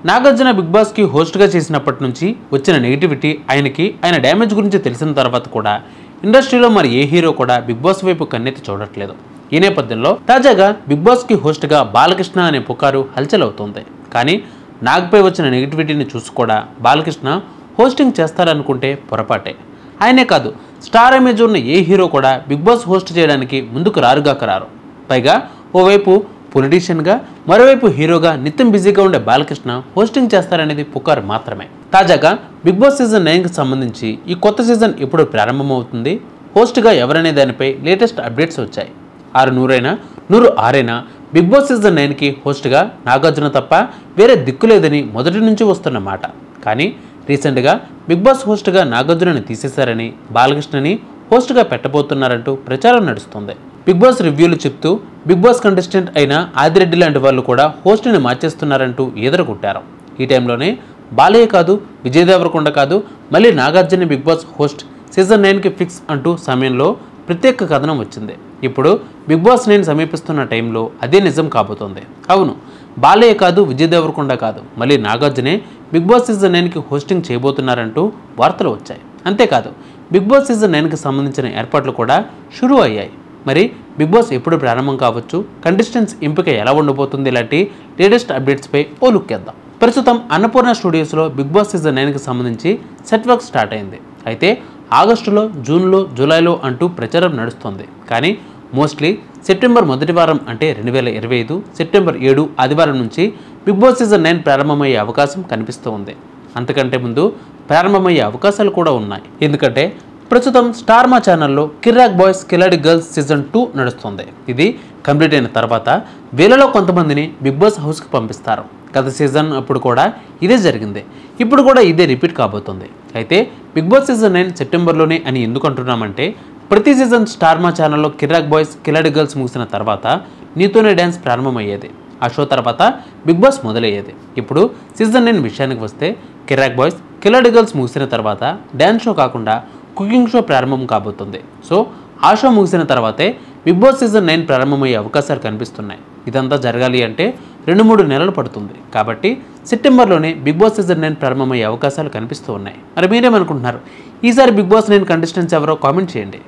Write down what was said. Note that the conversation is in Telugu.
నాగార్జున బిగ్ బాస్కి హోస్ట్గా చేసినప్పటి నుంచి వచ్చిన నెగిటివిటీ ఆయన డ్యామేజ్ గురించి తెలిసిన తర్వాత కూడా ఇండస్ట్రీలో మరి ఏ హీరో కూడా బిగ్ బాస్ వైపు కన్నెత్తి చూడట్లేదు. ఈ నేపథ్యంలో తాజాగా బిగ్ బాస్కి హోస్ట్గా బాలకృష్ణ అనే పుకారు హల్చల్ అవుతోంది. కానీ నాగ్పై వచ్చిన నెగిటివిటీని చూసి కూడా బాలకృష్ణ హోస్టింగ్ చేస్తారనుకుంటే పొరపాటే. ఆయనే కాదు, స్టార్ ఇమేజ్ ఉన్న ఏ హీరో కూడా బిగ్ బాస్ హోస్ట్ చేయడానికి ముందుకు రారు. పైగా ఓవైపు పొలిటీషియన్గా మరోవైపు హీరోగా నిత్యం బిజీగా ఉండే బాలకృష్ణ హోస్టింగ్ చేస్తారనేది పుకారు మాత్రమే. తాజాగా బిగ్ బాస్ సీజన్ 9కి సంబంధించి ఈ కొత్త సీజన్ ఎప్పుడు ప్రారంభమవుతుంది, హోస్ట్గా ఎవరనే దానిపై లేటెస్ట్ అప్డేట్స్ వచ్చాయి. 100 106 బిగ్ బాస్ సీజన్ 9కి హోస్ట్గా నాగార్జున తప్ప వేరే దిక్కు లేదని మొదటి నుంచి వస్తున్న మాట. కానీ రీసెంట్గా బిగ్ బాస్ హోస్ట్గా నాగార్జునని తీసేశారని, బాలకృష్ణని హోస్ట్గా పెట్టబోతున్నారంటూ ప్రచారం నడుస్తుంది. బిగ్ బాస్ రివ్యూలు చెప్తూ బిగ్ బాస్ కంటెస్టెంట్ అయిన ఆదిరెడ్డి లాంటి వాళ్ళు కూడా హోస్ట్ని మార్చేస్తున్నారంటూ ఎదురుకొట్టారు. ఈ టైంలోనే బాలయ్య కాదు, విజయ్ దేవరకొండ కాదు, మళ్ళీ Nagarjuna Bigg Boss host season 9కి ఫిక్స్ అంటూ సమయంలో ప్రత్యేక కథనం వచ్చింది. ఇప్పుడు బిగ్ బాస్ 9 సమీపిస్తున్న టైంలో అదే నిజం కాబోతోంది. అవును, బాలయ్య కాదు, విజయ్ దేవరకొండ కాదు, మళ్ళీ నాగార్జునే బిగ్ బాస్ సీజన్ 9కి హోస్టింగ్ చేయబోతున్నారంటూ వార్తలు వచ్చాయి. అంతేకాదు, బిగ్ బాస్ సీజన్ 9కి సంబంధించిన ఏర్పాట్లు కూడా షురూ అయ్యాయి. మరి బిగ్ బాస్ ఎప్పుడు ప్రారంభం కావచ్చు, కంటెస్టెంట్స్ ఎంపిక ఎలా ఉండబోతుంది, ఇలాంటి లేటెస్ట్ అప్డేట్స్పై ఓ లుక్ వేద్దాం. ప్రస్తుతం అన్నపూర్ణ స్టూడియోస్లో బిగ్ బాస్ సీజన్ 9కి సంబంధించి సెట్ వర్క్ స్టార్ట్ అయింది. అయితే ఆగస్టులో, జూన్లో, జూలైలో అంటూ ప్రచారం నడుస్తుంది. కానీ మోస్ట్లీ సెప్టెంబర్ మొదటి వారం అంటే 2025 సెప్టెంబర్ 7 ఆదివారం నుంచి బిగ్ బాస్ సీజన్ 9 ప్రారంభమయ్యే అవకాశం కనిపిస్తూ ఉంది. అంతకంటే ముందు ప్రారంభమయ్యే అవకాశాలు కూడా ఉన్నాయి. ఎందుకంటే ప్రస్తుతం స్టార్ మా ఛానల్లో కిర్రాక్ బాయ్స్ కిలాడి గర్ల్స్ సీజన్ 2 నడుస్తుంది. ఇది కంప్లీట్ అయిన తర్వాత వీళ్ళలో కొంతమందిని బిగ్ బాస్ హౌస్కి పంపిస్తారు. గత సీజన్ అప్పుడు కూడా ఇదే జరిగింది. ఇప్పుడు కూడా ఇదే రిపీట్ కాబోతుంది. అయితే బిగ్ బాస్ సీజన్ 9 సెప్టెంబర్లోనే అని ఎందుకు అంటున్నామంటే, ప్రతి సీజన్ స్టార్ మా ఛానల్లో కిర్రాక్ బాయ్స్ కిలాడి గర్ల్స్ ముగిసిన తర్వాత నీతోనే డ్యాన్స్ ప్రారంభమయ్యేది. ఆ షో తర్వాత బిగ్ బాస్ మొదలయ్యేది. ఇప్పుడు సీజన్ 9 విషయానికి వస్తే కిర్రాక్ బాయ్స్ కిలాడి గర్ల్స్ ముగిసిన తర్వాత డ్యాన్స్ షో కాకుండా కుకింగ్ షో ప్రారంభం కాబోతుంది. సో ఆ షో ముగిసిన తర్వాతే బిగ్ బాస్ సీజన్ 9 ప్రారంభమయ్యే అవకాశాలు కనిపిస్తున్నాయి. ఇదంతా జరగాలి అంటే 2-3 నెలలు పడుతుంది. కాబట్టి సెప్టెంబర్లోనే బిగ్ బాస్ సీజన్ 9 ప్రారంభమయ్యే అవకాశాలు కనిపిస్తూ ఉన్నాయి. మరి మీరేమనుకుంటున్నారు? ఈసారి బిగ్ బాస్ 9 కంటెస్టెంట్స్ ఎవరో కామెంట్ చేయండి.